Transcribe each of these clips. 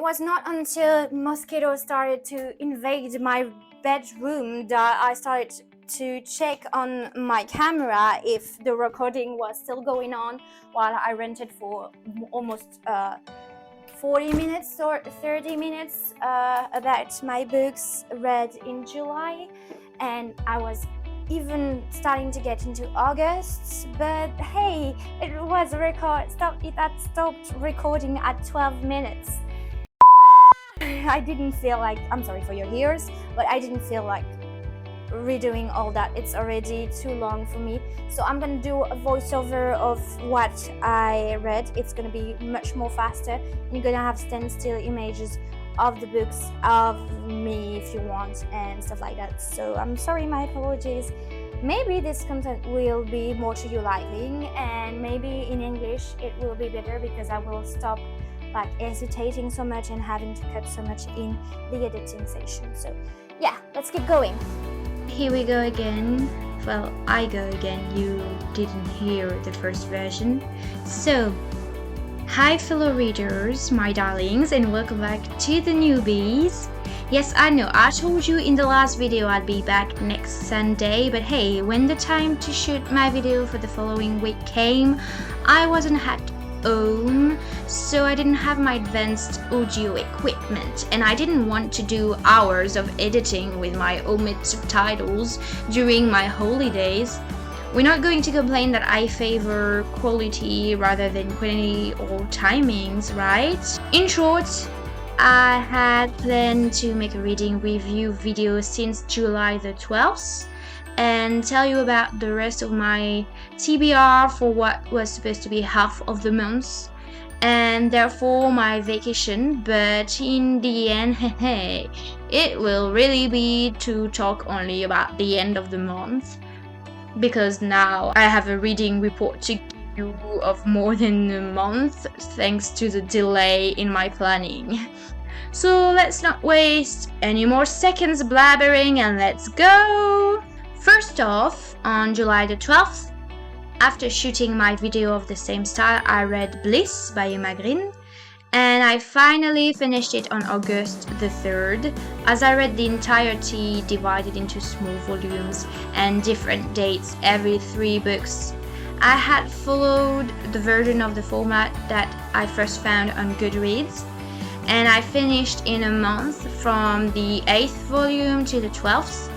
was not until mosquitoes started to invade my bedroom that I started to check on my camera if the recording was still going on while I rented for almost 40 minutes or 30 minutes about my books read in July, and I was even starting to get into August, but hey, it was a record. That stopped recording at 12 minutes. I didn't feel like, I'm sorry for your ears, but I didn't feel like redoing all that. It's already too long for me, so I'm gonna do a voiceover of what I read. It's gonna be much more faster, and you're gonna have standstill images of the books, of me if you want, and stuff like that. So I'm sorry, my apologies. Maybe this content will be more to your liking, and maybe in English it will be better because I will stop like hesitating so much and having to cut so much in the editing session. So yeah, let's keep going. Here we go again. Well, I go again. You didn't hear the first version. So hi fellow readers, my darlings, and welcome back to the newbies. Yes, I know, I told you in the last video I'd be back next Sunday, but hey, when the time to shoot my video for the following week came, I wasn't at home, so I didn't have my advanced audio equipment, and I didn't want to do hours of editing with my omit subtitles during my holidays. We're not going to complain that I favor quality rather than quantity or timings, right? In short, I had planned to make a reading review video since July the 12th and tell you about the rest of my TBR for what was supposed to be half of the month and therefore my vacation, but in the end, hey, it will really be to talk only about the end of the month, because now I have a reading report to give you of more than a month thanks to the delay in my planning. So let's not waste any more seconds blabbering and let's go! First off, on July the 12th, after shooting my video of the same style, I read Bliss by Emma Green, and I finally finished it on August the 3rd, as I read the entirety divided into small volumes and different dates every 3 books. I had followed the version of the format that I first found on Goodreads, and I finished in a month from the 8th volume to the 12th,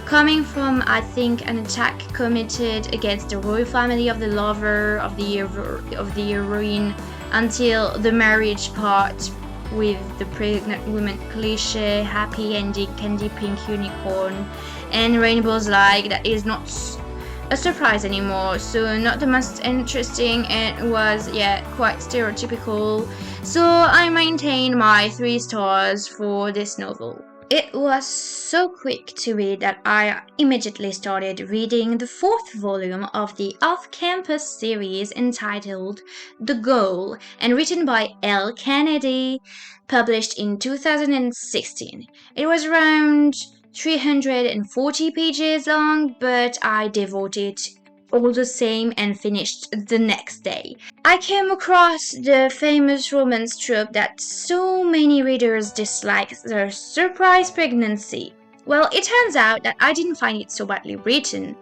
coming from, I think, an attack committed against the royal family of the lover of the heroine until the marriage part with the pregnant woman cliché, happy ending, candy pink unicorn, and rainbows like that is not a surprise anymore, so not the most interesting, and it was, yeah, quite stereotypical, so I maintain my 3 stars for this novel. It was so quick to read that I immediately started reading the 4th volume of the off-campus series entitled The Goal and written by L. Kennedy, published in 2016. It was around 340 pages long, but I devoured it all the same and finished the next day. I came across the famous romance trope that so many readers dislike, the surprise pregnancy. Well, it turns out that I didn't find it so badly written.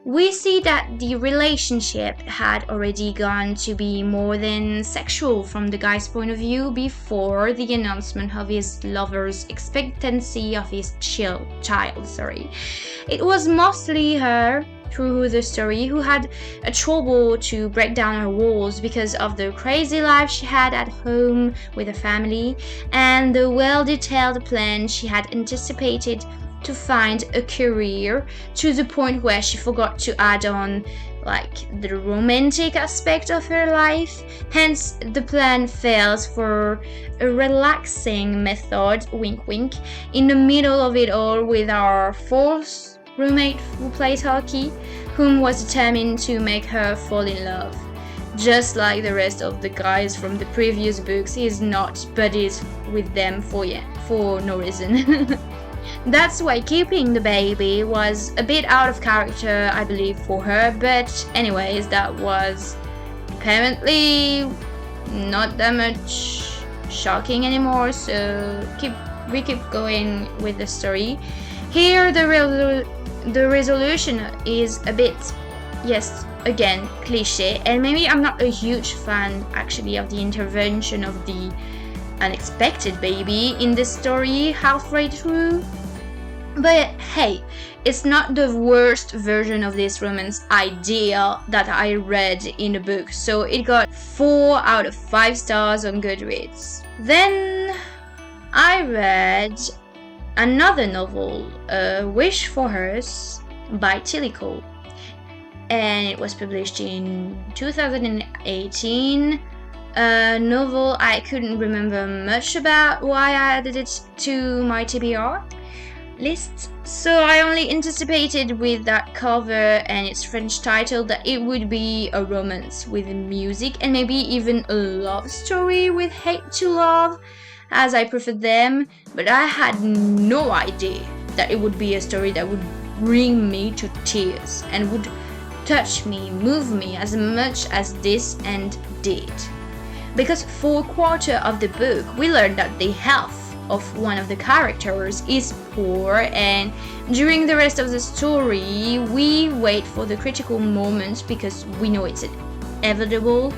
We see that the relationship had already gone to be more than sexual from the guy's point of view before the announcement of his lover's expectancy of his child. It was mostly her, through the story, who had a trouble to break down her walls because of the crazy life she had at home with her family and the well-detailed plan she had anticipated to find a career, to the point where she forgot to add on like the romantic aspect of her life. Hence the plan fails for a relaxing method, wink wink, in the middle of it all with our 4th roommate who plays hockey, whom was determined to make her fall in love. Just like the rest of the guys from the previous books, he is not buddies with them for no reason. That's why keeping the baby was a bit out of character, I believe, for her, but anyways, that was apparently not that much shocking anymore, so we keep going with the story. Here the resolution is a bit, yes, again, cliche, and maybe I'm not a huge fan actually of the intervention of the unexpected baby in the story halfway through. But hey, it's not the worst version of this romance idea that I read in the book, so it got 4 out of 5 stars on Goodreads. Then I read another novel, A Wish for Hers by Tilly Cole, and it was published in 2018. A novel I couldn't remember much about why I added it to my TBR list, so I only anticipated with that cover and its French title that it would be a romance with music and maybe even a love story with hate to love, as I preferred them, but I had no idea that it would be a story that would bring me to tears and would touch me, move me as much as this end did. Because for a quarter of the book, we learned that the health of one of the characters is poor, and during the rest of the story, we wait for the critical moment because we know it's inevitable.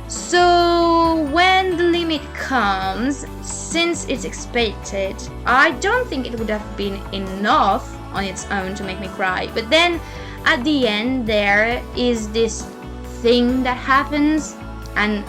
So when the limit comes, since it's expected, I don't think it would have been enough on its own to make me cry. But then at the end, there is this thing that happens, an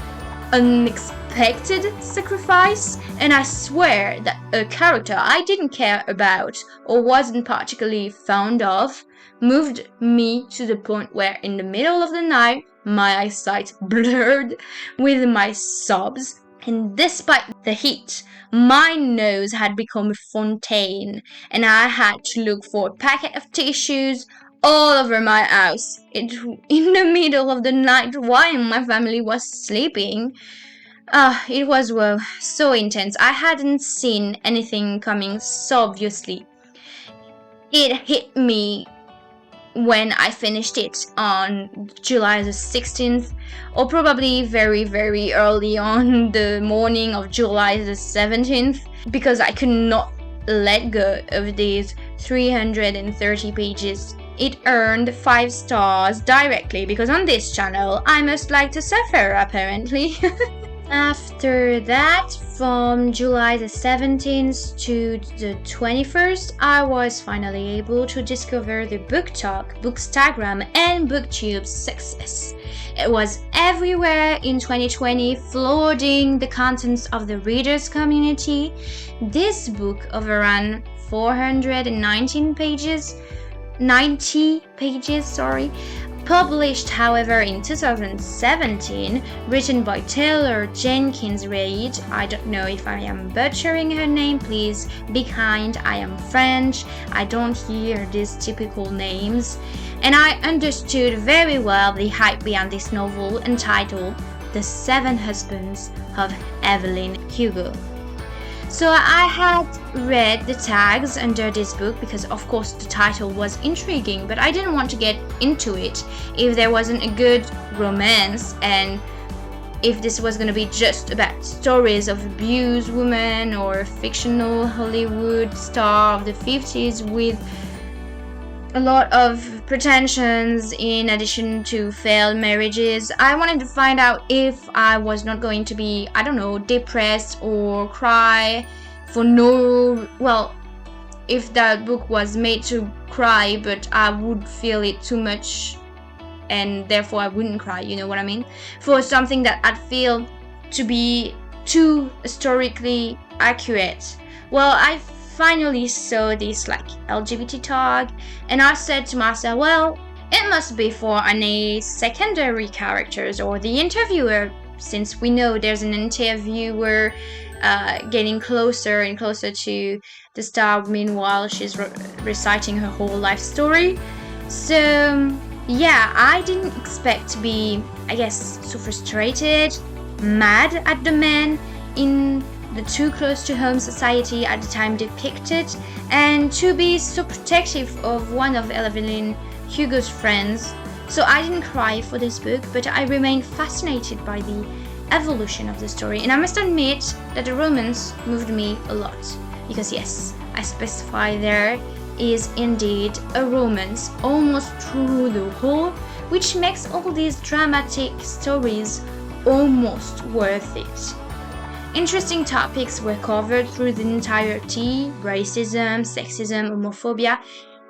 unexpected sacrifice, and I swear that a character I didn't care about or wasn't particularly fond of moved me to the point where in the middle of the night my eyesight blurred with my sobs, and despite the heat, my nose had become a fontaine and I had to look for a packet of tissues all over my house in the middle of the night while my family was sleeping. It was, well, so intense. I hadn't seen anything coming so obviously. It hit me when I finished it on July the 16th, or probably very, very early on the morning of July the 17th, because I could not let go of these 330 pages. It earned 5 stars directly because on this channel I must like to suffer, apparently. After that, from July the 17th to the 21st, I was finally able to discover the BookTok, Bookstagram, and BookTube's success. It was everywhere in 2020, flooding the contents of the readers' community. This book of around 419 pages, 90 pages, published, however, in 2017, written by Taylor Jenkins Reid. I don't know if I am butchering her name, please be kind, I am French, I don't hear these typical names. And I understood very well the hype behind this novel entitled The 7 Husbands of Evelyn Hugo. So I had read the tags under this book because of course the title was intriguing, but I didn't want to get into it if there wasn't a good romance and if this was going to be just about stories of abused women or a fictional Hollywood star of the 50s with a lot of pretensions in addition to failed marriages. I wanted to find out if I was not going to be, I don't know, depressed or cry for no, well, if that book was made to cry but I would feel it too much and therefore I wouldn't cry, you know what I mean? For something that I'd feel to be too historically accurate. Well, I finally saw this like LGBT tag and I said to myself, well, it must be for any secondary characters or the interviewer, since we know there's an interviewer getting closer and closer to the star meanwhile she's reciting her whole life story. So yeah, I didn't expect to be, I guess, so frustrated, mad at the man in the too close to home society at the time depicted, and to be so protective of one of Evelyn Hugo's friends. So I didn't cry for this book, but I remained fascinated by the evolution of the story, and I must admit that the romance moved me a lot, because yes, I specify there is indeed a romance almost through the whole, which makes all these dramatic stories almost worth it. Interesting topics were covered through the entirety: racism, sexism, homophobia,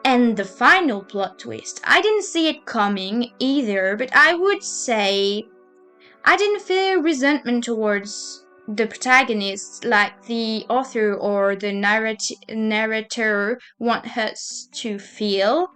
and the final plot twist. I didn't see it coming either, but I would say I didn't feel resentment towards the protagonist like the author or the narrator want us to feel.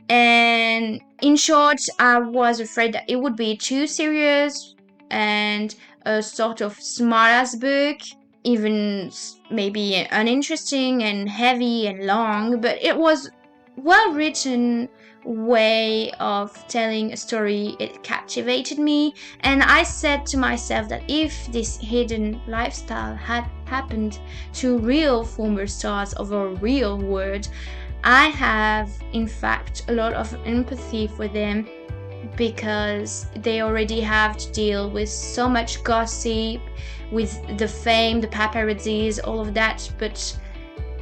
And in short, I was afraid that it would be too serious and a sort of smart-ass book, even maybe uninteresting and heavy and long, but it was well-written way of telling a story. It captivated me, and I said to myself that if this hidden lifestyle had happened to real former stars of our real world, I have in fact a lot of empathy for them, because they already have to deal with so much gossip, with the fame, the paparazzis, all of that, but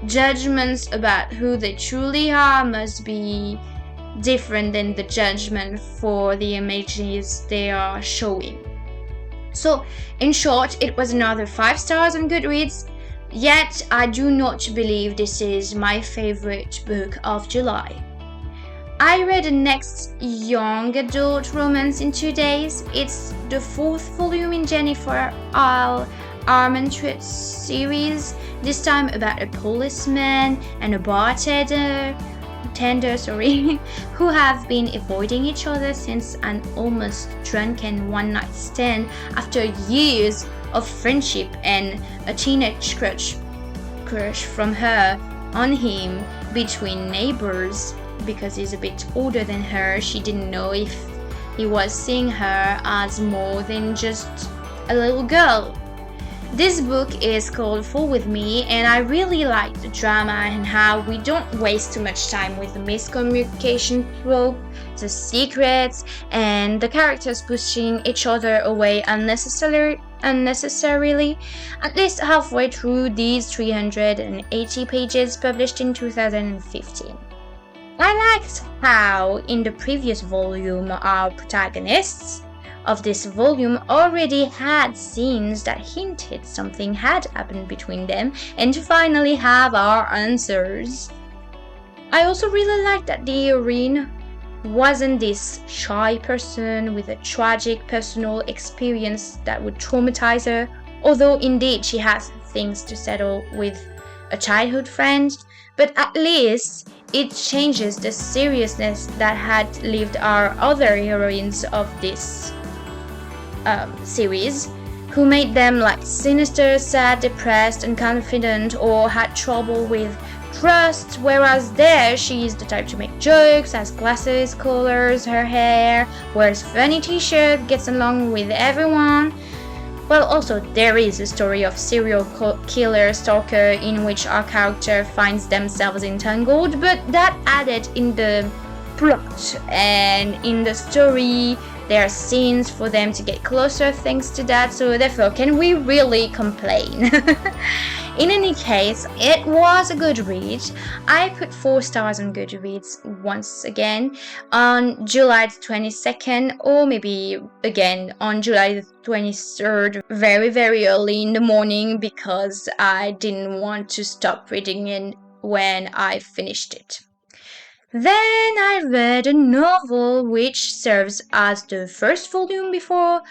judgments about who they truly are must be different than the judgment for the images they are showing. So, in short, it was another 5 stars on Goodreads, yet I do not believe this is my favorite book of July. I read the next young adult romance in 2 days. It's the 4th volume in Jennifer R. Armentrout's series, this time about a policeman and a bartender who have been avoiding each other since an almost drunken one-night stand after years of friendship and a teenage crush from her on him between neighbors. Because he's a bit older than her, she didn't know if he was seeing her as more than just a little girl. This book is called Fall With Me, and I really like the drama and how we don't waste too much time with the miscommunication trope, the secrets, and the characters pushing each other away unnecessarily, at least halfway through these 380 pages published in 2015. I liked how in the previous volume our protagonists of this volume already had scenes that hinted something had happened between them, and to finally have our answers. I also really liked that the heroine wasn't this shy person with a tragic personal experience that would traumatize her, although indeed she has things to settle with a childhood friend, but at least it changes the seriousness that had lived our other heroines of this series, who made them like sinister, sad, depressed, unconfident, or had trouble with trust, whereas there she is the type to make jokes, has glasses, colors her hair, wears funny t-shirt, gets along with everyone. Well, also there is a story of serial killer stalker in which our character finds themselves entangled, but that added in the plot and in the story. There are scenes for them to get closer thanks to that, so therefore can we really complain? In any case, it was a good read. I put 4 stars on Goodreads once again on July the 22nd, or maybe again on July the 23rd, very very early in the morning, because I didn't want to stop reading it when I finished it. Then I read a novel which serves as the first volume before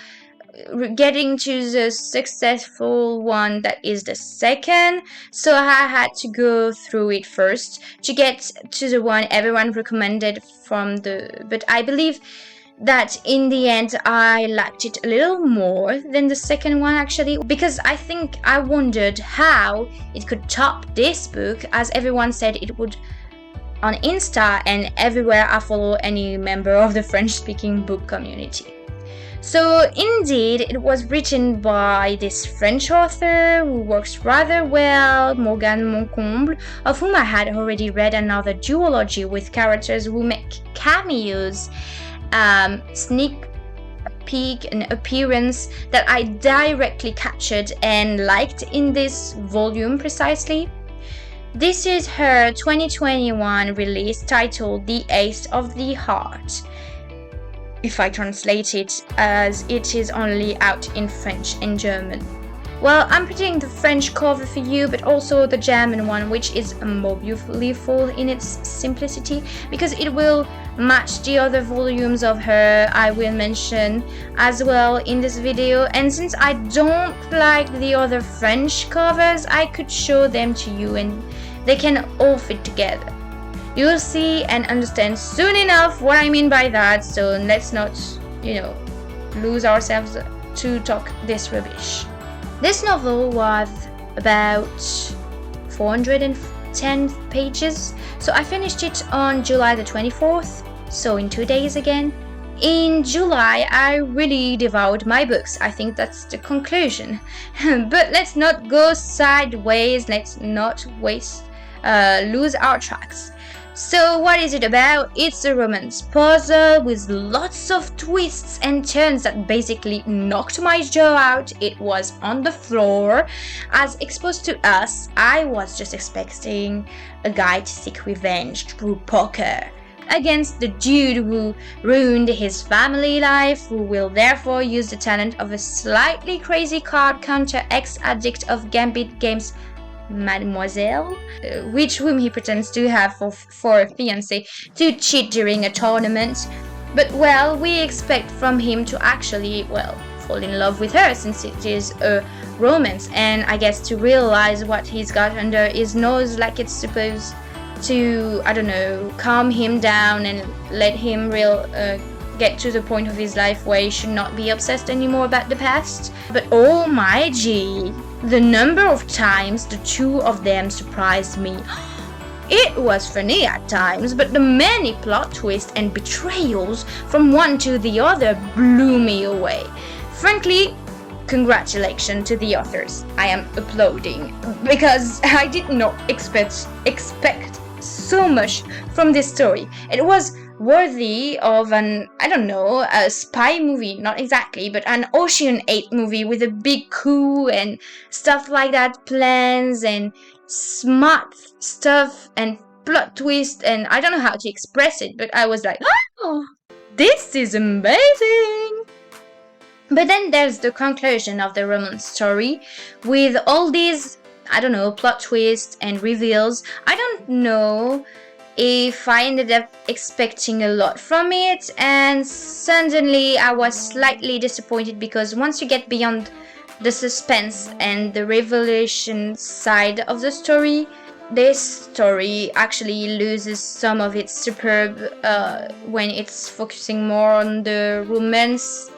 getting to the successful one that is the second, so I had to go through it first to get to the one everyone recommended but I believe that in the end I liked it a little more than the second one, actually, because I think I wondered how it could top this book, as everyone said it would on Insta and everywhere I follow any member of the French-speaking book community. So indeed, it was written by this French author who works rather well, Morgane Moncomble, of whom I had already read another duology with characters who make cameos, sneak peak and appearance that I directly captured and liked in this volume precisely. This is her 2021 release titled The Ace of the Heart, if I translate it, as it is only out in French and German. Well, I'm putting the French cover for you, but also the German one, which is more beautiful in its simplicity, because it will match the other volumes of her I will mention as well in this video. And since I don't like the other French covers, I could show them to you and they can all fit together. You'll see and understand soon enough what I mean by that, so let's not, lose ourselves to talk this rubbish. This novel was about 410 pages, so I finished it on July the 24th, so in 2 days again. In July, I really devoured my books. I think that's the conclusion. But let's not go sideways, let's not lose our tracks. So what is it about? It's a romance puzzle with lots of twists and turns that basically knocked my jaw out. It was on the floor. As exposed to us, I was just expecting a guy to seek revenge through poker against the dude who ruined his family life, who will therefore use the talent of a slightly crazy card counter ex-addict of Gambit Games Mademoiselle, whom he pretends to have for a fiancé, to cheat during a tournament. But well, we expect from him to actually, fall in love with her, since it is a romance, and I guess to realize what he's got under his nose, like it's supposed to, calm him down and let him get to the point of his life where he should not be obsessed anymore about the past. But oh my gee, the number of times the two of them surprised me. It was funny at times, but the many plot twists and betrayals from one to the other blew me away. Frankly, congratulations to the authors. I am applauding, because I did not expect so much from this story. It was worthy of a spy movie, not exactly, but an Ocean 8 movie with a big coup and stuff like that, plans and smart stuff and plot twist, and I don't know how to express it, but I was like, oh, this is amazing! But then there's the conclusion of the romance story with all these, plot twists and reveals. I don't know if I ended up expecting a lot from it, and suddenly I was slightly disappointed, because once you get beyond the suspense and the revelation side of the story, this story actually loses some of its superb when it's focusing more on the romance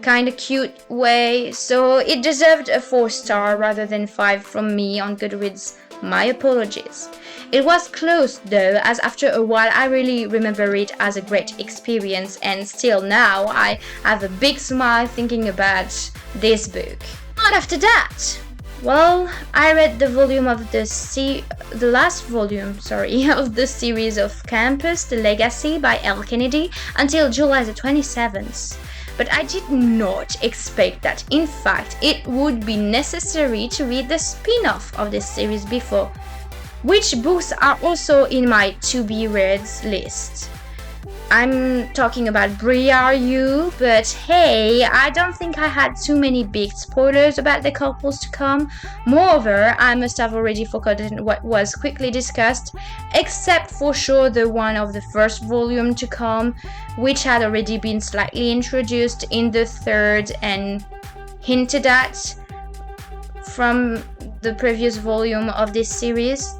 kind of cute way. So it deserved a 4-star rather than 5 from me on Goodreads. My apologies. It was close though, as after a while I really remember it as a great experience, and still now I have a big smile thinking about this book. But after that, well, I read the volume of the last volume of the series of Campus, The Legacy by L. Kennedy, until July the 27th. But I did not expect that, in fact, it would be necessary to read the spin-off of this series before, which books are also in my to-be-read list. I'm talking about Brie Are You, but hey, I don't think I had too many big spoilers about the couples to come. Moreover, I must have already forgotten what was quickly discussed, except for sure the one of the first volume to come, which had already been slightly introduced in the third and hinted at from the previous volume of this series.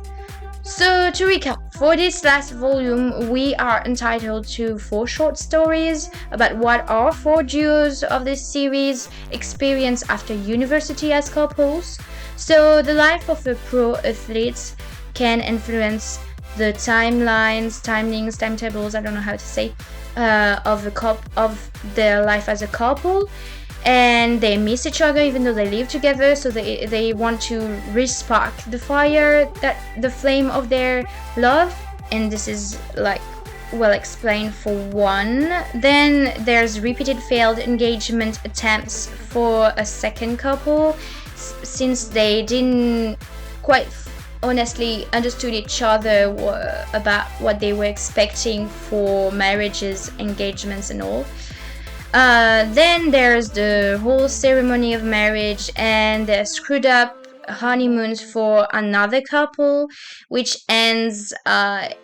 So to recap, for this last volume we are entitled to 4 short stories about what our 4 duos of this series experience after university as couples. So the life of a pro athlete can influence the timetables, I don't know how to say, of their life as a couple. And they miss each other even though they live together, so they want to respark the flame of their love. And this is like well explained for one. Then there's repeated failed engagement attempts for a second couple, since they didn't quite honestly understood each other about what they were expecting for marriages, engagements and all. Then there's the whole ceremony of marriage and the screwed up honeymoons for another couple, which ends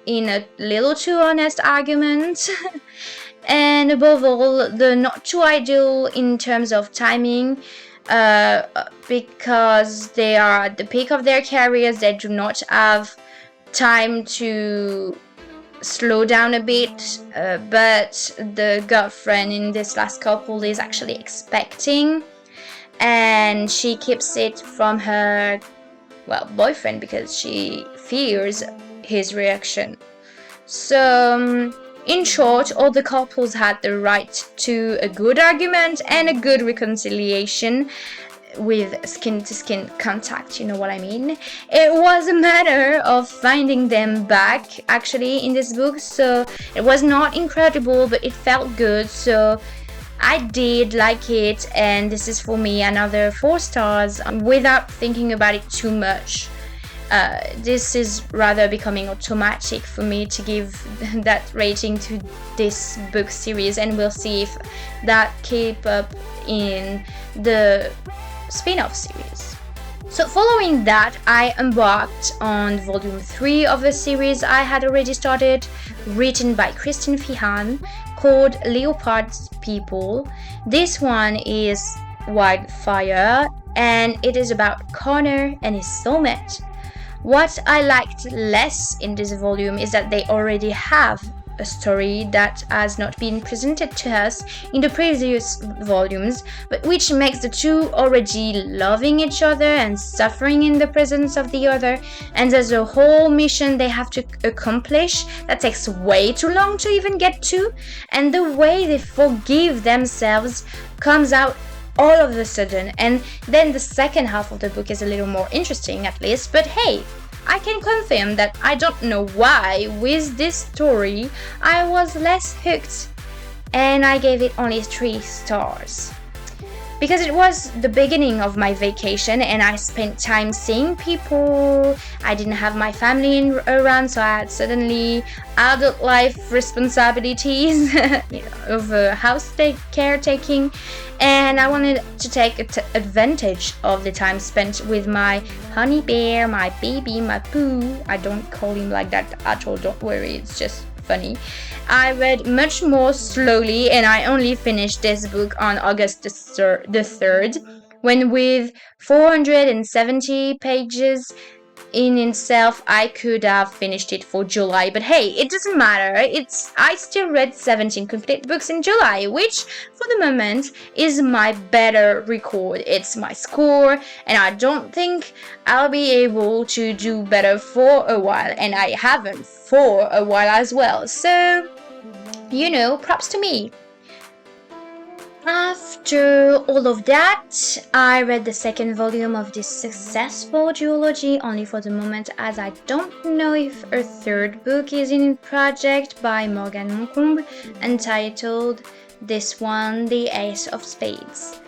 in a little too honest argument. And above all, the not too ideal in terms of timing, because they are at the peak of their careers. They do not have time to slow down a bit, but the girlfriend in this last couple is actually expecting, and she keeps it from her boyfriend because she fears his reaction. So in short, all the couples had the right to a good argument and a good reconciliation with skin-to-skin contact, you know what I mean. It was a matter of finding them back actually in this book, so it was not incredible, but it felt good, so I did like it, and this is for me another 4 stars without thinking about it too much. This is rather becoming automatic for me to give that rating to this book series, and we'll see if that keep up in the spin-off series. So following that, I embarked on volume 3 of the series I had already started, written by Christine Fihan, called Leopard's People. This one is Wildfire, and it is about Connor and his soulmate. What I liked less in this volume is that they already have a story that has not been presented to us in the previous volumes, but which makes the two already loving each other and suffering in the presence of the other, and there's a whole mission they have to accomplish that takes way too long to even get to, and the way they forgive themselves comes out all of a sudden, and then the second half of the book is a little more interesting at least, but hey, I can confirm that I don't know why with this story I was less hooked, and I gave it only 3 stars. Because it was the beginning of my vacation and I spent time seeing people. I didn't have my family around, so I had suddenly adult life responsibilities of house caretaking, and I wanted to take advantage of the time spent with my honey bear, my baby, my poo. I don't call him like that at all, don't worry, it's just funny. I read much more slowly, and I only finished this book on August the 3rd, when with 470 pages in itself, I could have finished it for July, but hey, it doesn't matter. I still read 17 complete books in July, which for the moment is my better record. It's my score, and I don't think I'll be able to do better for a while, and I haven't for a while as well, so props to me. After all of that, I read the second volume of this successful duology, only for the moment, as I don't know if a third book is in project by Morgan Moncombe, entitled this one, The Ace of Spades.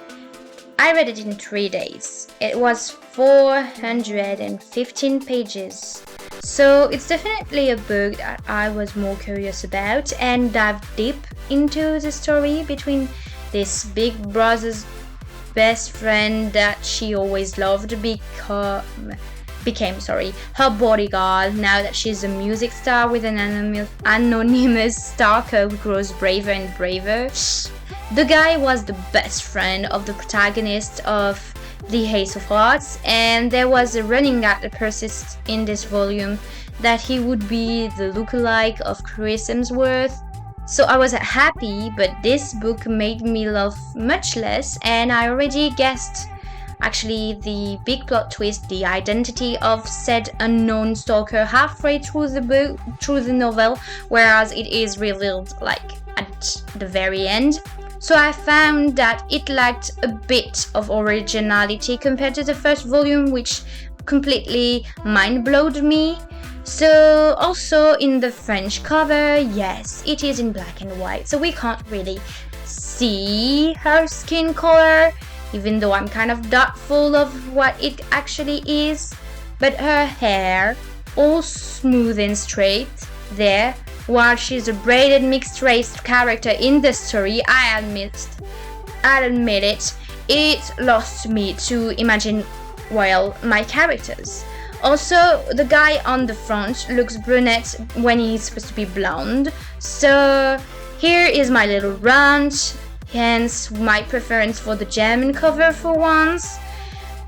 I read it in 3 days. It was 415 pages. So it's definitely a book that I was more curious about and dived deep into the story between this big brother's best friend that she always loved became her bodyguard now that she's a music star with an anonymous stalker who grows braver and braver. The guy was the best friend of the protagonist of The Ace of Hearts, and there was a running gag that persists in this volume that he would be the lookalike of Chris Hemsworth. So I was happy, but this book made me laugh much less, and I already guessed actually the big plot twist, the identity of said unknown stalker halfway through the novel, whereas it is revealed at the very end. So I found that it lacked a bit of originality compared to the first volume, which completely mind-blowed me. So also in the French cover, yes, it is in black and white, so we can't really see her skin color, even though I'm kind of doubtful of what it actually is. But her hair, all smooth and straight there, while she's a braided mixed race character in the story, I'll admit it, it lost me to imagine, well, my characters. Also, the guy on the front looks brunette when he's supposed to be blonde. So here is my little rant, hence my preference for the German cover for once.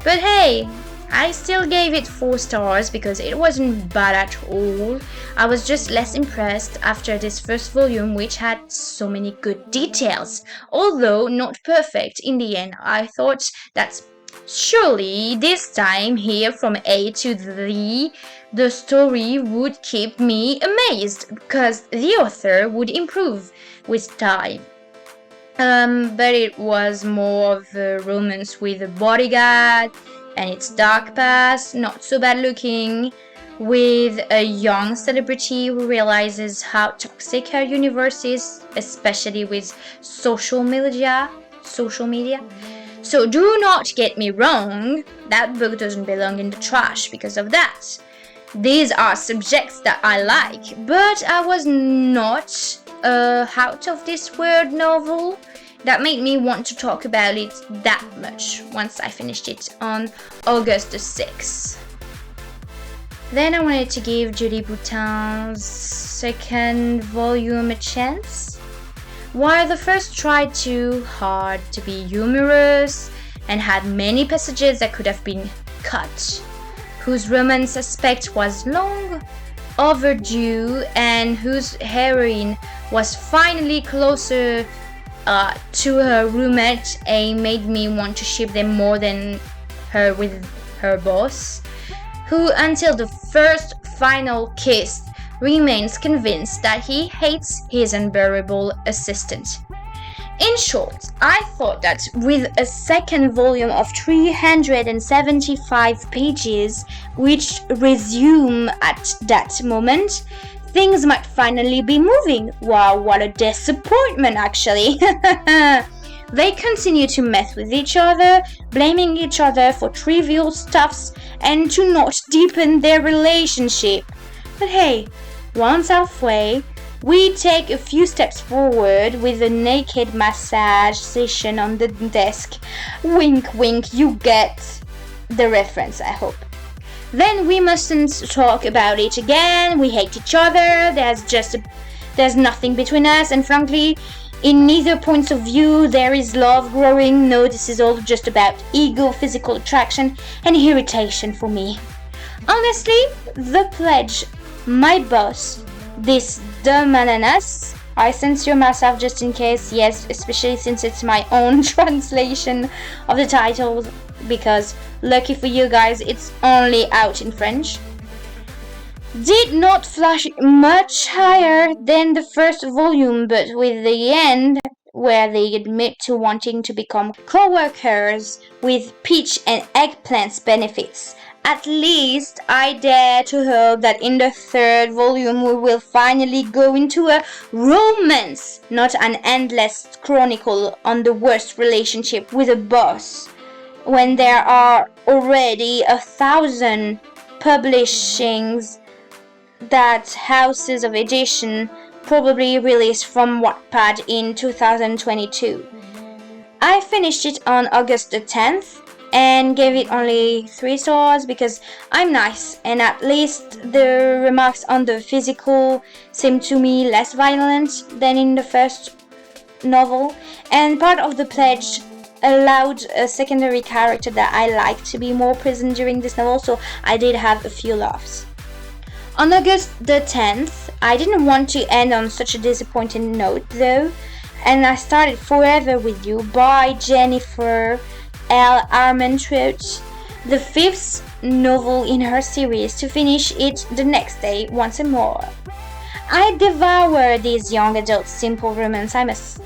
But hey, I still gave it 4 stars because it wasn't bad at all. I was just less impressed after this first volume, which had so many good details. Although not perfect in the end, I thought that surely this time here from A to Z, the story would keep me amazed because the author would improve with time. But it was more of a romance with a bodyguard and its dark past, not so bad looking, with a young celebrity who realizes how toxic her universe is, especially with social media. So do not get me wrong, that book doesn't belong in the trash because of that. These are subjects that I like, but I was not out of this world novel that made me want to talk about it that much once I finished it on August the 6th. Then I wanted to give Julie Boutin's second volume a chance. While the first tried too hard to be humorous and had many passages that could have been cut, whose romance aspect was long overdue and whose heroine was finally closer to her roommate and made me want to ship them more than her with her boss, who until the first final kiss remains convinced that he hates his unbearable assistant. In short, I thought that with a second volume of 375 pages, which resume at that moment, things might finally be moving. Wow, what a disappointment actually. They continue to mess with each other, blaming each other for trivial stuffs and to not deepen their relationship. But hey, once halfway, we take a few steps forward with a naked massage session on the desk. Wink wink, you get the reference, I hope. Then we mustn't talk about it again, we hate each other, there's nothing between us, and frankly, in neither points of view there is love growing. No, this is all just about ego, physical attraction, and irritation for me. Honestly, the pledge, my boss, this dumb ananas, I censor myself just in case, yes, especially since it's my own translation of the title, because lucky for you guys, it's only out in French, did not flash much higher than the first volume, but with the end, where they admit to wanting to become co-workers with peach and eggplants benefits, at least I dare to hope that in the third volume we will finally go into a romance, not an endless chronicle on the worst relationship with a boss, when there are already 1,000 publishings that houses of edition probably released from Wattpad in 2022. I finished it on August the 10th and gave it only 3 stars because I'm nice, and at least the remarks on the physical seem to me less violent than in the first novel, and part of the pledge allowed a secondary character that I like to be more present during this novel, so I did have a few laughs. On August the 10th, I didn't want to end on such a disappointing note though, and I started Forever With You by Jennifer L. Armentrout, the 5th novel in her series, to finish it the next day once more. I devour these young adult simple romance, I must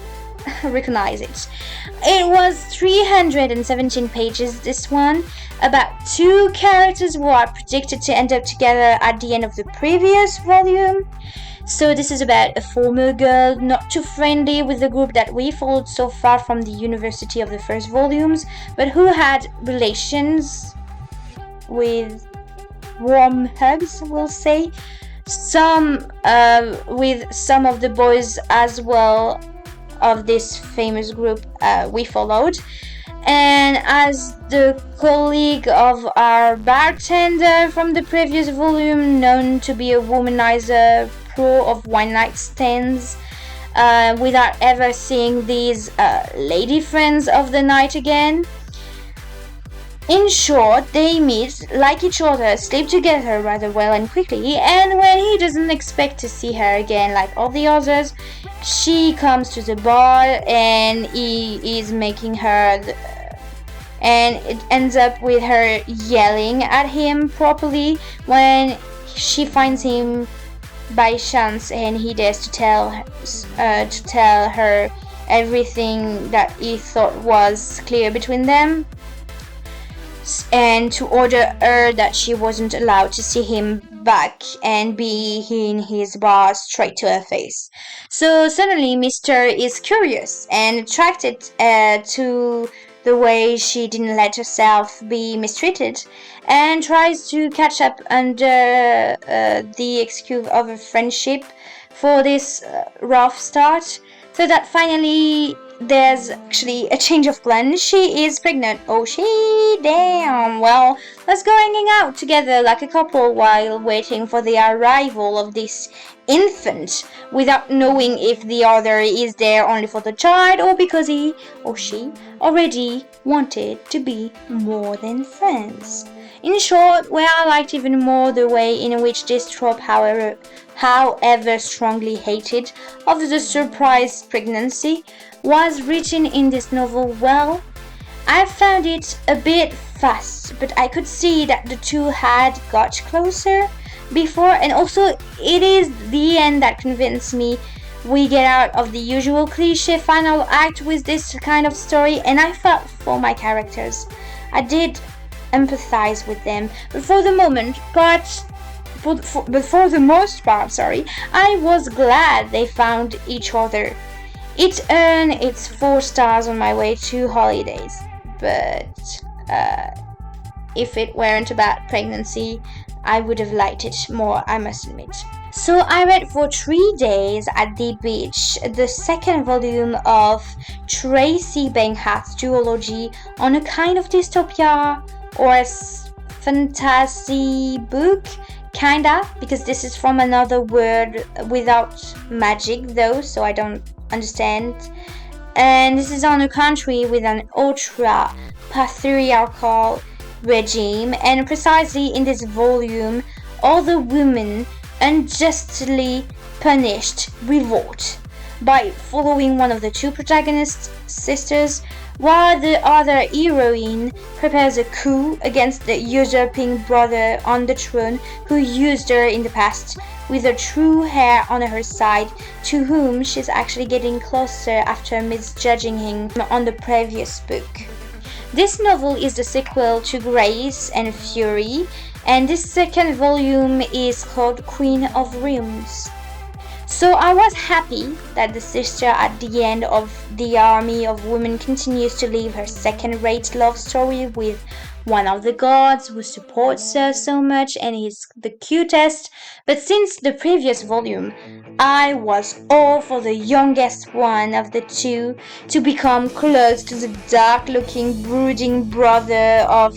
recognize it. It was 317 pages, this one, about two characters who are predicted to end up together at the end of the previous volume. So this is about a former girl not too friendly with the group that we followed so far from the university of the first volumes, but who had relations with warm hugs, we'll say, some with some of the boys as well of this famous group we followed. And as the colleague of our bartender from the previous volume, known to be a womanizer pro of one night stands, without ever seeing these lady friends of the night again. In short, they meet, like each other, sleep together rather well and quickly, and when he doesn't expect to see her again like all the others, she comes to the bar and he is making her and it ends up with her yelling at him properly when she finds him by chance and he dares to tell her everything that he thought was clear between them, and to order her that she wasn't allowed to see him back and be in his bar straight to her face. So suddenly Mr. is curious and attracted to the way she didn't let herself be mistreated, and tries to catch up under the excuse of a friendship for this rough start, so that finally there's actually a change of plan. She is pregnant. Oh, she damn. Well, let's go hanging out together like a couple while waiting for the arrival of this infant, without knowing if the other is there only for the child or because he or she already wanted to be more than friends. In short, where I liked even more the way in which this trope, however strongly hated, of the surprise pregnancy was written in this novel, well, I found it a bit fast, but I could see that the two had got closer before, and also it is the end that convinced me we get out of the usual cliche final act with this kind of story, and I felt for my characters. I did empathize with them, but for the most part, I was glad they found each other. It earned its 4 stars on my way to holidays, but if it weren't about pregnancy, I would have liked it more, I must admit. So I read for 3 days at the beach the second volume of Tracy Banghardt's duology on a kind of dystopia or fantasy book, kinda, because this is from another world without magic though, so I don't understand. And this is on a country with an ultra patriarchal regime, and precisely in this volume all the women unjustly punished revolt by following one of the two protagonist sisters, while the other heroine prepares a coup against the usurping brother on the throne who used her in the past, with her true heir on her side, to whom she's actually getting closer after misjudging him on the previous book. This novel is the sequel to Grace and Fury, and this second volume is called Queen of Realms. So I was happy that the sister at the end of the army of women continues to live her second-rate love story with one of the gods who supports her so much and is the cutest, but since the previous volume, I was all for the youngest one of the two to become close to the dark-looking, brooding brother of,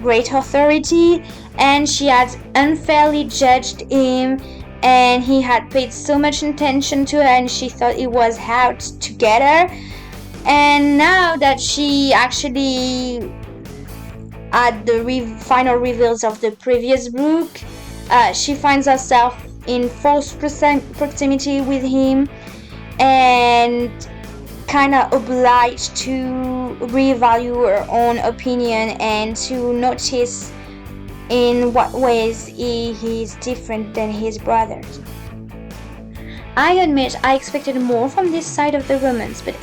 great authority, and she had unfairly judged him, and he had paid so much attention to her and she thought he was out to get her. And now that she actually at the final reveals of the previous book, she finds herself in close proximity with him and kind of obliged to reevaluate her own opinion and to notice in what ways he is different than his brothers. I admit I expected more from this side of the romance, but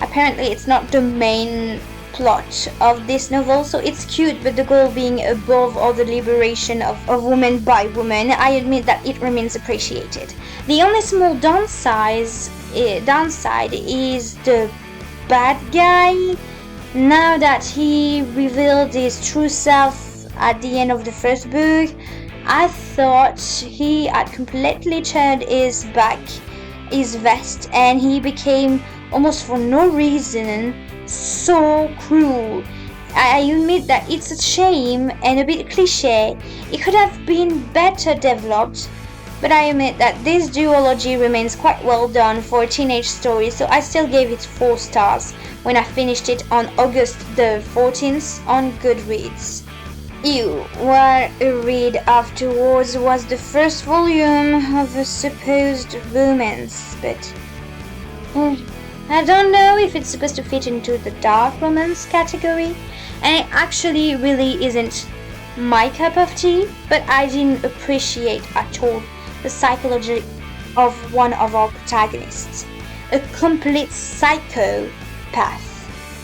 apparently it's not the main plot of this novel, so it's cute, but the goal being above all the liberation of woman by woman, I admit that it remains appreciated. The only small downside is the bad guy. Now that he revealed his true self at the end of the first book, I thought he had completely turned his vest, and he became, almost for no reason, so cruel. I admit that it's a shame and a bit cliche. It could have been better developed, but I admit that this duology remains quite well done for a teenage story, so I still gave it 4 stars when I finished it on August the 14th on Goodreads. What I read afterwards was the first volume of a supposed romance, but I don't know if it's supposed to fit into the dark romance category, and it actually really isn't my cup of tea, but I didn't appreciate at all the psychology of one of our protagonists, a complete psychopath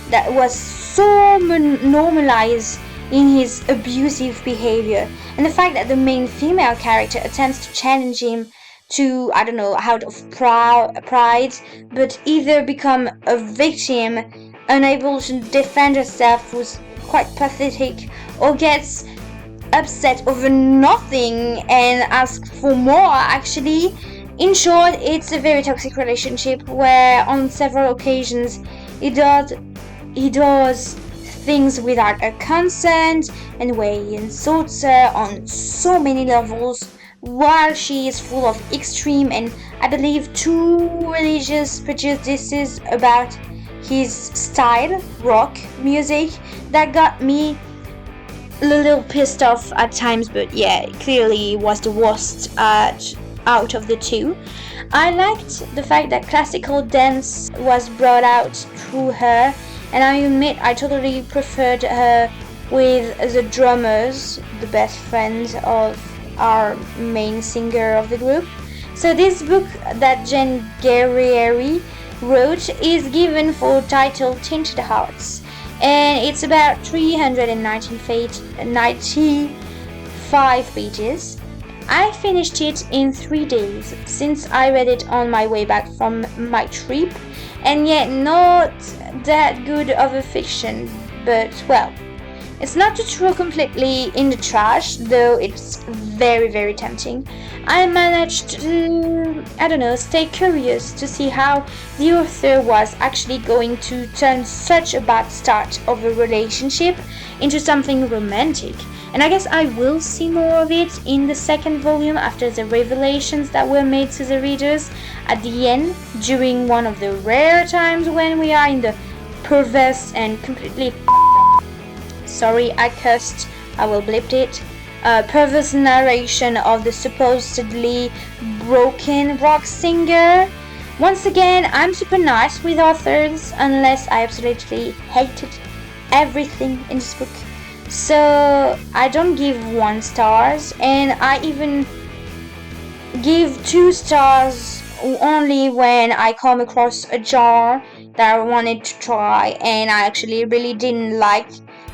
that was so normalized in his abusive behavior, and the fact that the main female character attempts to challenge him to, I don't know, out of pride, but either become a victim, unable to defend herself, who's quite pathetic, or gets upset over nothing and asks for more, actually. In short, it's a very toxic relationship where on several occasions he does things without her consent, and where he insults her on so many levels, while she is full of extreme and, I believe, too religious prejudices about his style, rock music, that got me a little pissed off at times, but yeah, clearly was the worst out of the two. I liked the fact that classical dance was brought out through her, and I admit I totally preferred her with the drummers, the best friends of our main singer of the group. So this book that Jen Guerrieri wrote is given for title Tinted Hearts, and it's about 395 pages. I finished it in 3 days since I read it on my way back from my trip, and yet not that good of a fiction, but well, it's not to throw completely in the trash, though it's very, very tempting. I managed to, stay curious to see how the author was actually going to turn such a bad start of a relationship into something romantic. And I guess I will see more of it in the second volume after the revelations that were made to the readers at the end, during one of the rare times when we are in the perverse and completely sorry, I cursed, I will blip it, perverse narration of the supposedly broken rock singer. Once again, I'm super nice with authors unless I absolutely hated everything in this book. So I don't give 1 stars, and I even give 2 stars only when I come across a jar that I wanted to try and I actually really didn't like.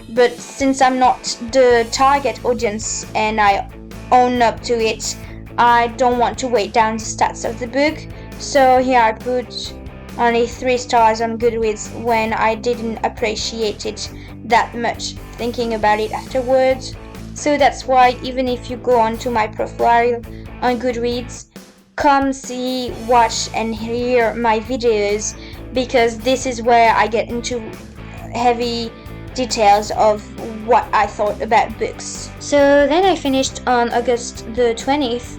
But since I'm not the target audience and I own up to it, I don't want to weigh down the stats of the book. So here I put only 3 stars on Goodreads when I didn't appreciate it that much, thinking about it afterwards. So that's why even if you go onto my profile on Goodreads, come see, watch and hear my videos, because this is where I get into heavy details of what I thought about books. So then I finished on August the 20th,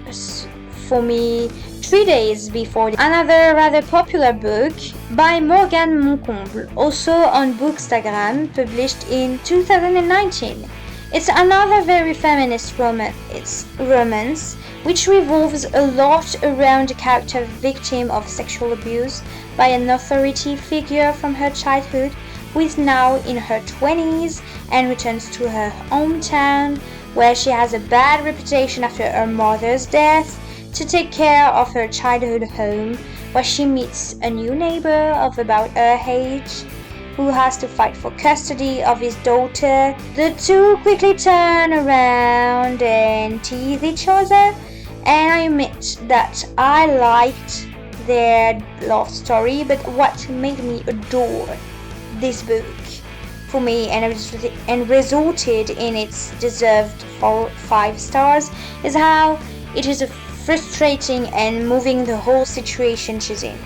for me 3 days before, another rather popular book by Morgane Moncomble, also on Bookstagram, published in 2019. It's another very feminist romance, which revolves a lot around a character victim of sexual abuse by an authority figure from her childhood, who is now in her 20s and returns to her hometown, where she has a bad reputation after her mother's death. to take care of her childhood home, where she meets a new neighbor of about her age who has to fight for custody of his daughter. The two quickly turn around and tease each other, and I admit that I liked their love story, but what made me adore this book for me and resulted in its deserved 5 stars is how it is frustrating and moving the whole situation she's in,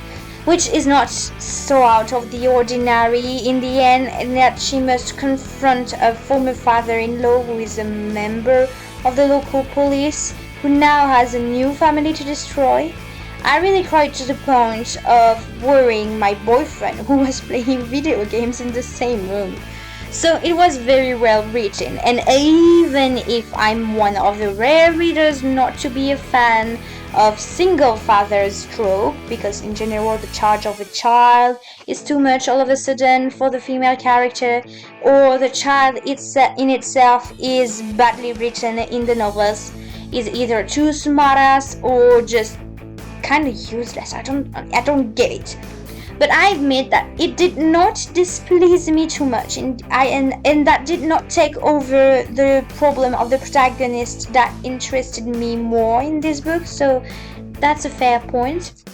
which is not so out of the ordinary in the end, and that she must confront a former father-in-law who is a member of the local police who now has a new family to destroy. I really cried to the point of worrying my boyfriend who was playing video games in the same room. So it was very well written, and even if I'm one of the rare readers not to be a fan of single father's trope, because in general the charge of a child is too much all of a sudden for the female character, or the child in itself is badly written in the novels, is either too smartass or just kind of useless. I don't get it. But I admit that it did not displease me too much, and that did not take over the problem of the protagonist that interested me more in this book, so that's a fair point.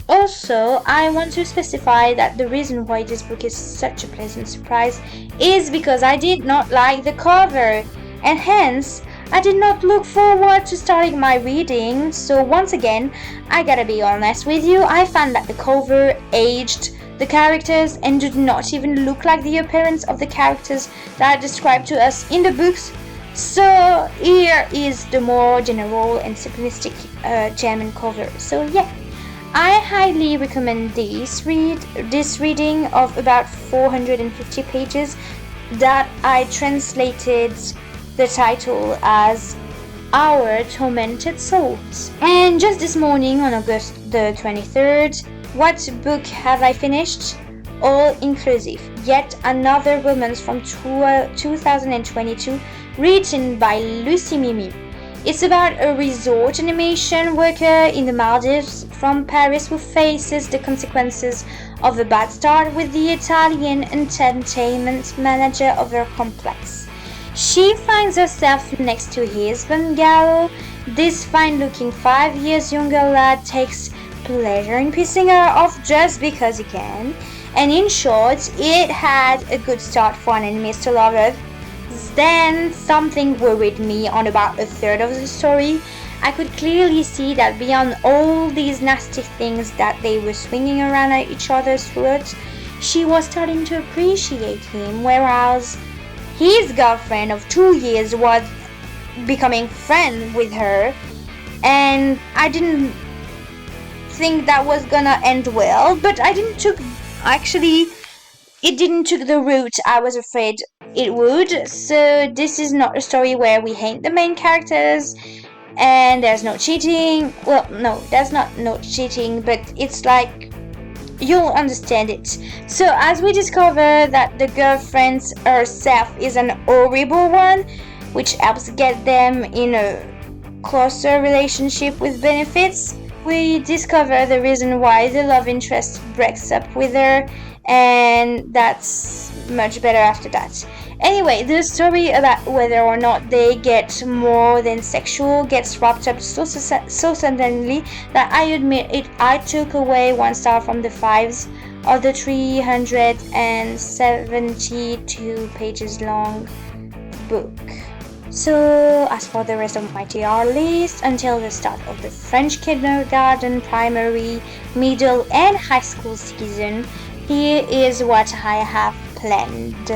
Also, I want to specify that the reason why this book is such a pleasant surprise is because I did not like the cover, and hence I did not look forward to starting my reading. So once again, I gotta be honest with you, I found that the cover aged the characters and did not even look like the appearance of the characters that are described to us in the books. So here is the more general and simplistic German cover. So yeah, I highly recommend this reading of about 450 pages that I translated the title as Our Tormented Souls. And just this morning on August the 23rd, what book have I finished? All Inclusive, yet another romance from 2022 written by Lucy Mimi. It's about a resort animation worker in the Maldives from Paris who faces the consequences of a bad start with the Italian entertainment manager of her complex. She finds herself next to his bungalow. This fine-looking 5 years younger lad takes pleasure in pissing her off just because he can. And in short, it had a good start for an enemies to lovers. Then something worried me on about a third of the story. I could clearly see that beyond all these nasty things that they were swinging around at each other's throats, she was starting to appreciate him, whereas his girlfriend of 2 years was becoming friend with her, and I didn't think that was gonna end well, but it didn't took the route I was afraid it would. So this is not a story where we hate the main characters and there's no cheating. Well, no, there's not no cheating, but it's like you'll understand it. So as we discover that the girlfriend herself is an horrible one, which helps get them in a closer relationship with benefits, we discover the reason why the love interest breaks up with her, and that's much better after that. Anyway, the story about whether or not they get more than sexual gets wrapped up so suddenly that I admit it. I took away 1 star from the 5s of the 372 pages long book. So as for the rest of my TR list, until the start of the French kindergarten, primary, middle and high school season, here is what I have planned.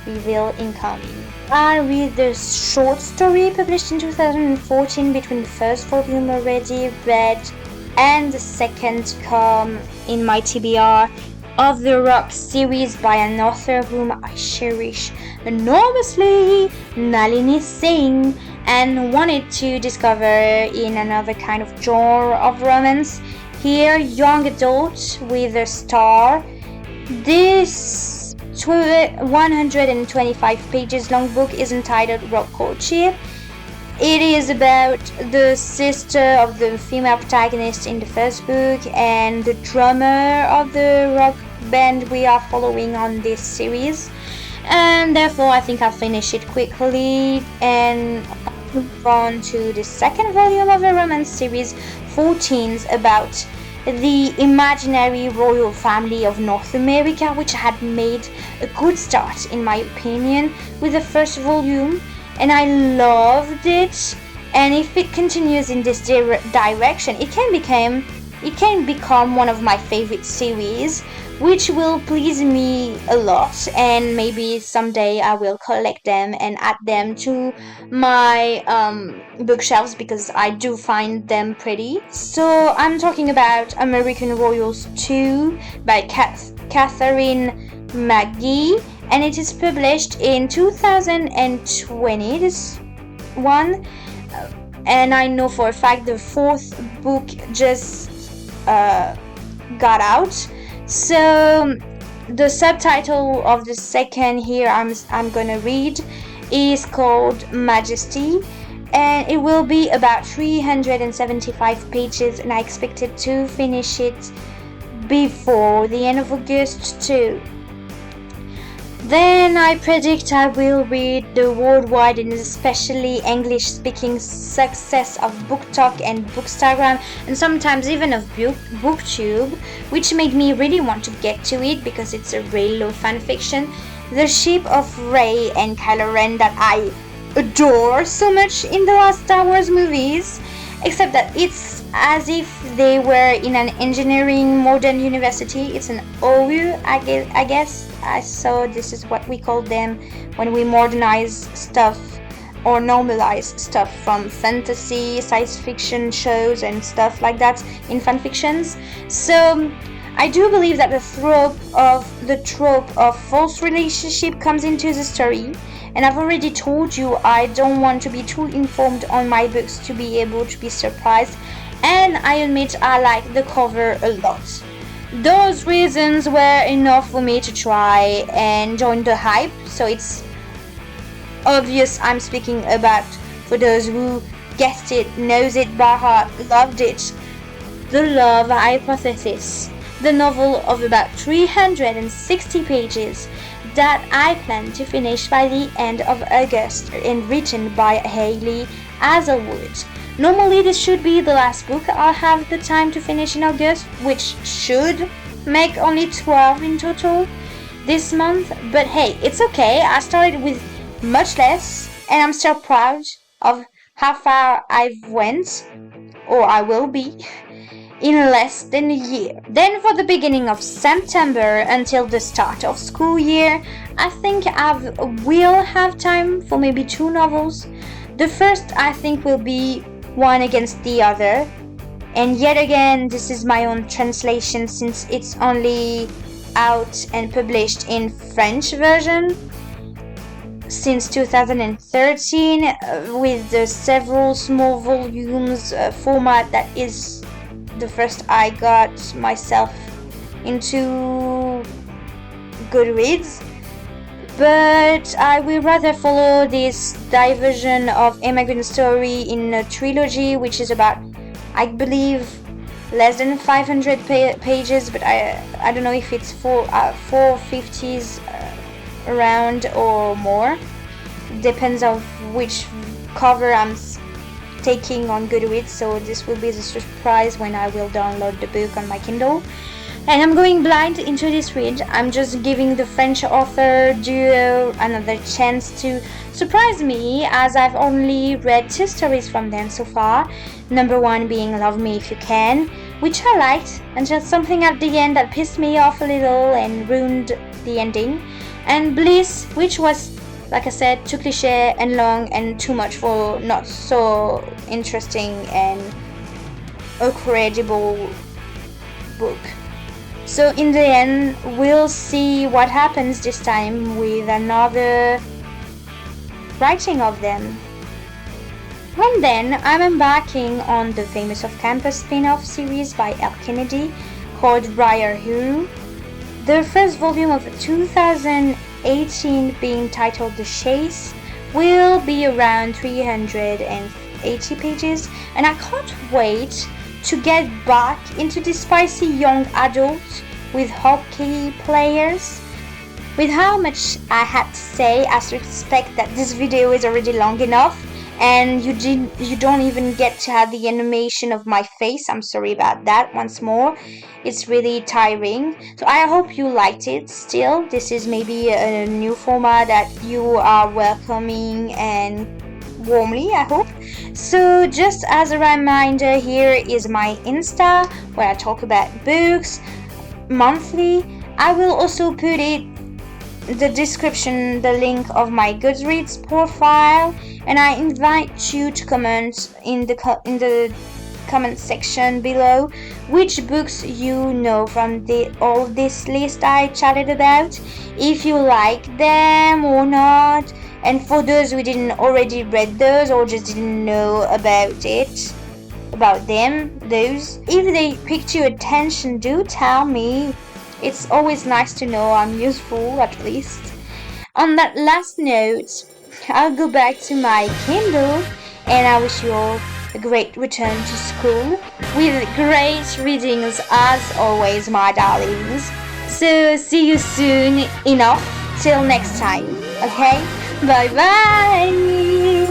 Reveal incoming. I read the short story published in 2014 between the first volume already read and the second come in my TBR of the Rock series by an author whom I cherish enormously, Nalini Singh, and wanted to discover in another kind of genre of romance. Here, young adult with a star. This 125 pages long book is entitled Rock Courtship. It is about the sister of the female protagonist in the first book and the drummer of the rock band we are following on this series. And therefore, I think I'll finish it quickly and move on to the second volume of the romance series, 14s, about the imaginary royal family of North America, which had made a good start, in my opinion, with the first volume, and I loved it. And if it continues in this direction, it can become one of my favorite series, which will please me a lot, and maybe someday I will collect them and add them to my bookshelves because I do find them pretty. So I'm talking about American Royals 2 by Catherine McGee, and it is published in 2020, this one. And I know for a fact the fourth book just got out. So the subtitle of the second here I'm gonna read is called Majesty, and it will be about 375 pages, and I expected to finish it before the end of August too. Then I predict I will read the worldwide and especially English-speaking success of BookTok and Bookstagram, and sometimes even of BookTube, which made me really want to get to it because it's a Reylo fanfiction, The Ship of Rey and Kylo Ren, that I adore so much in the last Star Wars movies, except that it's as if they were in an engineering modern university. It's an OU, I guess. So this is what we call them when we modernize stuff or normalize stuff from fantasy, science fiction shows and stuff like that in fanfictions. So I do believe that the trope of false relationship comes into the story, and I've already told you I don't want to be too informed on my books to be able to be surprised, and I admit I like the cover a lot. Those reasons were enough for me to try and join the hype, so it's obvious I'm speaking about, for those who guessed it, knows it by heart, loved it, The Love Hypothesis, the novel of about 360 pages that I plan to finish by the end of August, and written by Hayley Hazelwood. Normally this should be the last book I'll have the time to finish in August, which should make only 12 in total this month, but hey, it's okay. I started with much less, and I'm still proud of how far I've went, or I will be, in less than a year. Then for the beginning of September until the start of school year, I think I will have time for maybe 2 novels. The first I think will be one against the other, and yet again this is my own translation since it's only out and published in French version since 2013 with the several small volumes format that is the first I got myself into Goodreads. But I will rather follow this diversion of Immigrant Story in a trilogy, which is about, I believe, less than 500 pages, but I don't know if it's 450s around or more. Depends on which cover I'm taking on Goodreads, so this will be the surprise when I will download the book on my Kindle. And I'm going blind into this read. I'm just giving the French author duo another chance to surprise me, as I've only read 2 stories from them so far. Number 1 being Love Me If You Can, which I liked, until something at the end that pissed me off a little and ruined the ending. And Bliss, which was, like I said, too cliché and long and too much for not so interesting and a credible book. So in the end, we'll see what happens this time with another writing of them. And then I'm embarking on the Famous Off-Campus spin-off series by L. Kennedy called Briar Hero. The first volume of 2018 being titled The Chase will be around 380 pages, and I can't wait to get back into the spicy young adult with hockey players. With how much I had to say, I suspect that this video is already long enough, and you don't even get to have the animation of my face. I'm sorry about that once more. It's really tiring. So I hope you liked it. Still, this is maybe a new format that you are welcoming and warmly, I hope. So just as a reminder, here is my Insta where I talk about books monthly. I will also put it the description the link of my Goodreads profile, and I invite you to comment in the comment section below which books you know from all this list I chatted about, if you like them or not, and for those who didn't already read those or just didn't know about them, those, if they piqued your attention, do tell me. It's always nice to know I'm useful, at least. On that last note, I'll go back to my Kindle, and I wish you all a great return to school with great readings as always, my darlings. So see you soon enough. Till next time, okay? Bye bye!